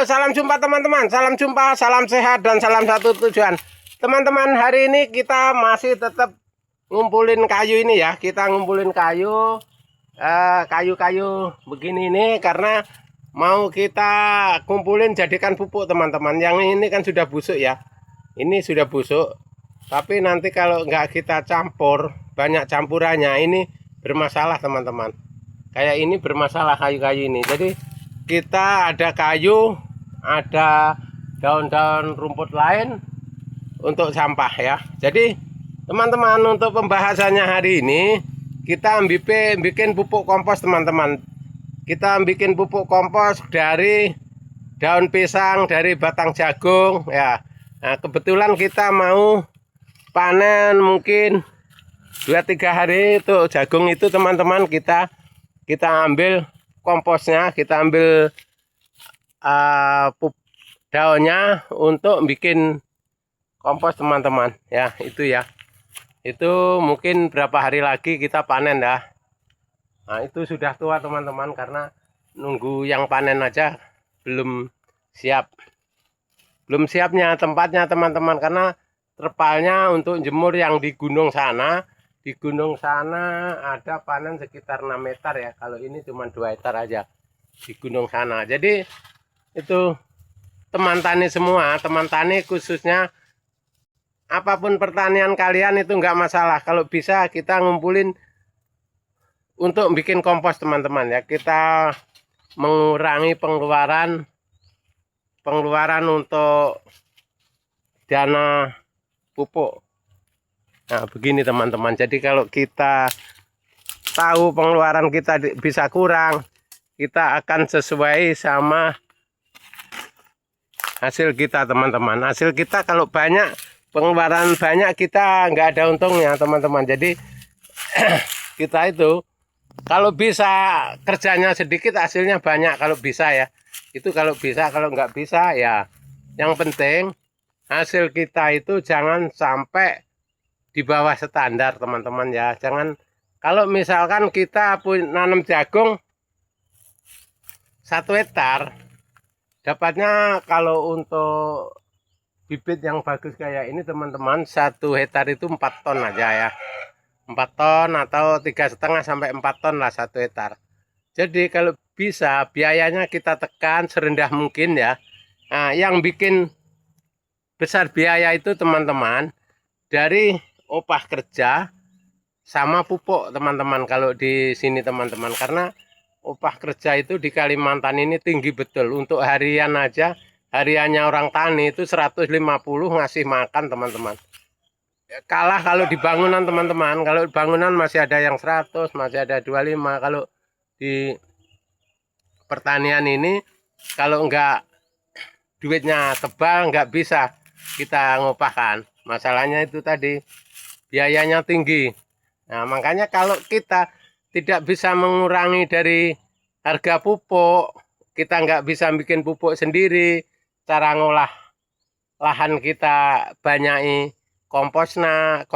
Salam jumpa teman-teman, salam jumpa, salam sehat, dan salam satu tujuan. Teman-teman, hari ini kita masih tetap ngumpulin kayu ini ya. Kita ngumpulin kayu, kayu-kayu begini ini karena mau kita kumpulin jadikan pupuk teman-teman. Yang ini kan sudah busuk ya. Ini sudah busuk, tapi nanti kalau nggak kita campur, banyak campurannya, ini bermasalah teman-teman. Kayak ini bermasalah kayu-kayu ini. Jadi kita ada kayu, ada daun-daun rumput lain untuk sampah ya. Jadi teman-teman, untuk pembahasannya hari ini kita bikin pupuk kompos teman-teman. Kita bikin pupuk kompos dari daun pisang, dari batang jagung ya. Nah, kebetulan kita mau panen mungkin 2-3 hari itu jagung itu teman-teman. Kita ambil komposnya, kita ambil daunnya untuk bikin kompos teman-teman ya. Itu ya, itu mungkin berapa hari lagi kita panen dah. Nah, itu sudah tua teman-teman, karena nunggu yang panen aja belum siapnya tempatnya teman-teman, karena terpalnya untuk jemur yang di gunung sana. Di gunung sana ada panen sekitar 6 meter ya, kalau ini cuma 2 hektar aja di gunung sana. Jadi itu teman tani semua, teman tani khususnya, apapun pertanian kalian itu nggak masalah. Kalau bisa kita ngumpulin untuk bikin kompos teman-teman ya. Kita mengurangi pengeluaran untuk dana pupuk. Nah begini teman-teman, jadi kalau kita tahu pengeluaran kita bisa kurang, kita akan sesuai sama hasil kita teman-teman. Hasil kita kalau banyak, pengeluaran banyak, kita nggak ada untungnya teman-teman. Jadi kita itu kalau bisa kerjanya sedikit, hasilnya banyak kalau bisa ya. Itu kalau bisa, kalau nggak bisa ya, yang penting hasil kita itu jangan sampai di bawah standar teman-teman ya. Jangan, kalau misalkan kita nanam jagung 1 hektar, dapatnya kalau untuk bibit yang bagus kayak ini teman-teman, 1 hektar itu 4 ton aja ya. 4 ton atau 3,5 sampai 4 ton lah 1 hektar. Jadi kalau bisa biayanya kita tekan serendah mungkin ya. Nah, yang bikin besar biaya itu teman-teman dari upah kerja sama pupuk teman-teman. Kalau di sini teman-teman, karena upah kerja itu di Kalimantan ini tinggi betul. Untuk harian aja, hariannya orang tani itu 150 ngasih makan teman-teman. Kalah kalau di bangunan teman-teman. Kalau di bangunan masih ada yang 100, masih ada 25. Kalau di pertanian ini, kalau enggak duitnya tebal, nggak bisa kita ngupahkan. Masalahnya itu tadi, biayanya tinggi. Nah makanya kalau kita tidak bisa mengurangi dari harga pupuk, kita nggak bisa bikin pupuk sendiri, cara ngolah lahan kita banyaki komposnya,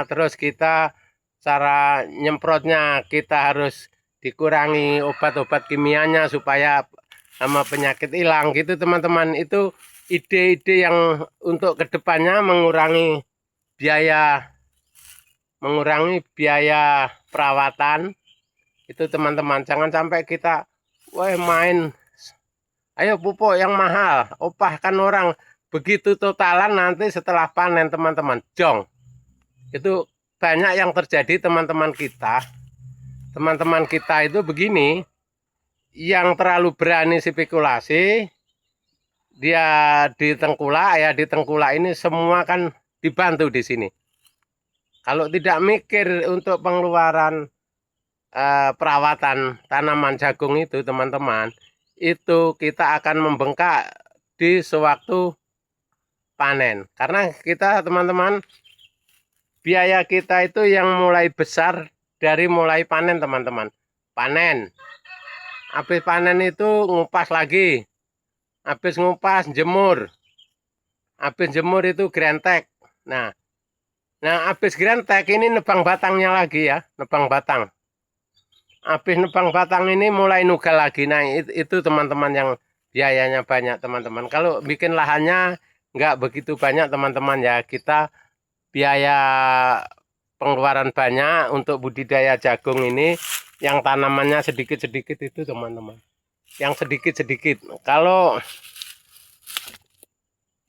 terus kita cara nyemprotnya kita harus dikurangi obat-obat kimianya supaya sama penyakit hilang gitu teman-teman. Itu ide-ide yang untuk kedepannya mengurangi biaya perawatan itu teman-teman. Jangan sampai kita main ayo pupuk yang mahal, upahkan orang, begitu totalan nanti setelah panen teman-teman jong. Itu banyak yang terjadi teman-teman kita. Teman-teman kita itu begini, yang terlalu berani spekulasi, dia di Tengkulak ya, di Tengkulak ini semua kan dibantu di sini. Kalau tidak mikir untuk pengeluaran perawatan tanaman jagung itu teman-teman, itu kita akan membengkak di sewaktu panen. Karena kita teman-teman, biaya kita itu yang mulai besar dari mulai panen teman-teman. Panen, habis panen itu ngupas lagi, habis ngupas jemur, habis jemur itu grentek. Nah habis grentek ini nebang batangnya lagi ya, nebang batang. Habis nebang batang ini mulai nugal lagi. Nah itu teman-teman yang biayanya banyak teman-teman. Kalau bikin lahannya nggak begitu banyak teman-teman ya, kita biaya pengeluaran banyak untuk budidaya jagung ini yang tanamannya sedikit-sedikit itu teman-teman. Yang sedikit-sedikit. Kalau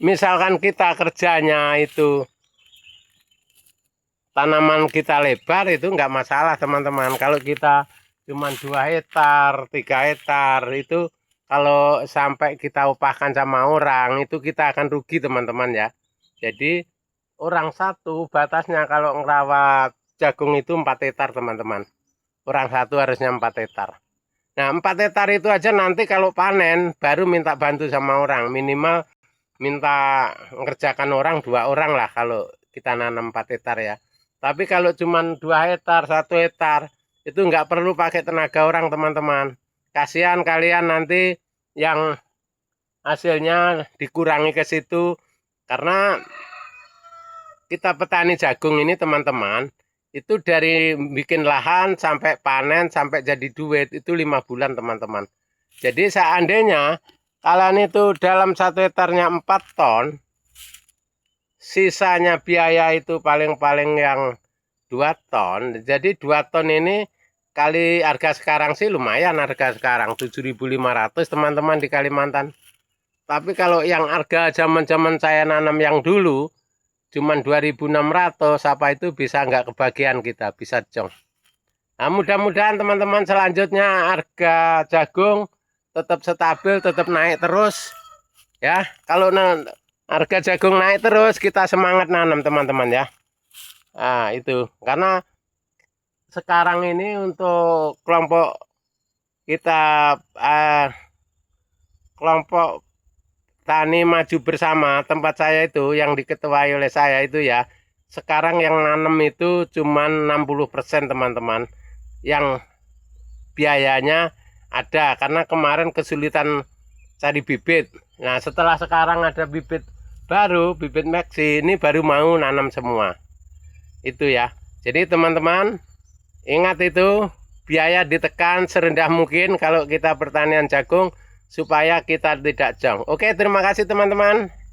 misalkan kita kerjanya itu tanaman kita lebar itu nggak masalah teman-teman. Kalau kita cuma 2 hektar, 3 hektar itu kalau sampai kita upahkan sama orang itu kita akan rugi teman-teman ya. Jadi orang satu batasnya kalau ngerawat jagung itu 4 hektar teman-teman. Orang satu harusnya 4 hektar. Nah 4 hektar itu aja nanti kalau panen baru minta bantu sama orang. Minimal minta ngerjakan orang 2 orang lah kalau kita nanam 4 hektar ya. Tapi kalau cuma 2 hektar, 1 hektar itu nggak perlu pakai tenaga orang teman-teman. Kasihan kalian nanti yang hasilnya dikurangi ke situ. Karena kita petani jagung ini teman-teman, itu dari bikin lahan sampai panen sampai jadi duit itu 5 bulan teman-teman. Jadi seandainya kalian itu dalam 1 hektarnya 4 ton, sisanya biaya itu paling-paling yang 2 ton. Jadi 2 ton ini kali harga sekarang sih lumayan, harga sekarang 7.500 teman-teman di Kalimantan. Tapi kalau yang harga zaman-zaman saya nanam yang dulu cuman 2.600, apa itu bisa nggak kebagian kita, bisa jong. Nah, mudah-mudahan teman-teman selanjutnya harga jagung tetap stabil, tetap naik terus ya. Kalau harga jagung naik terus kita semangat nanam teman-teman ya. Nah itu karena sekarang ini untuk kelompok kita kelompok Tani Maju Bersama tempat saya itu yang diketuai oleh saya itu ya, sekarang yang nanam itu cuma 60% teman-teman, yang biayanya ada karena kemarin kesulitan cari bibit. Nah setelah sekarang ada bibit baru, bibit Maxi ini baru mau nanam semua itu ya. Jadi teman-teman ingat itu, biaya ditekan serendah mungkin kalau kita pertanian jagung supaya kita tidak jong. Oke, terima kasih teman-teman.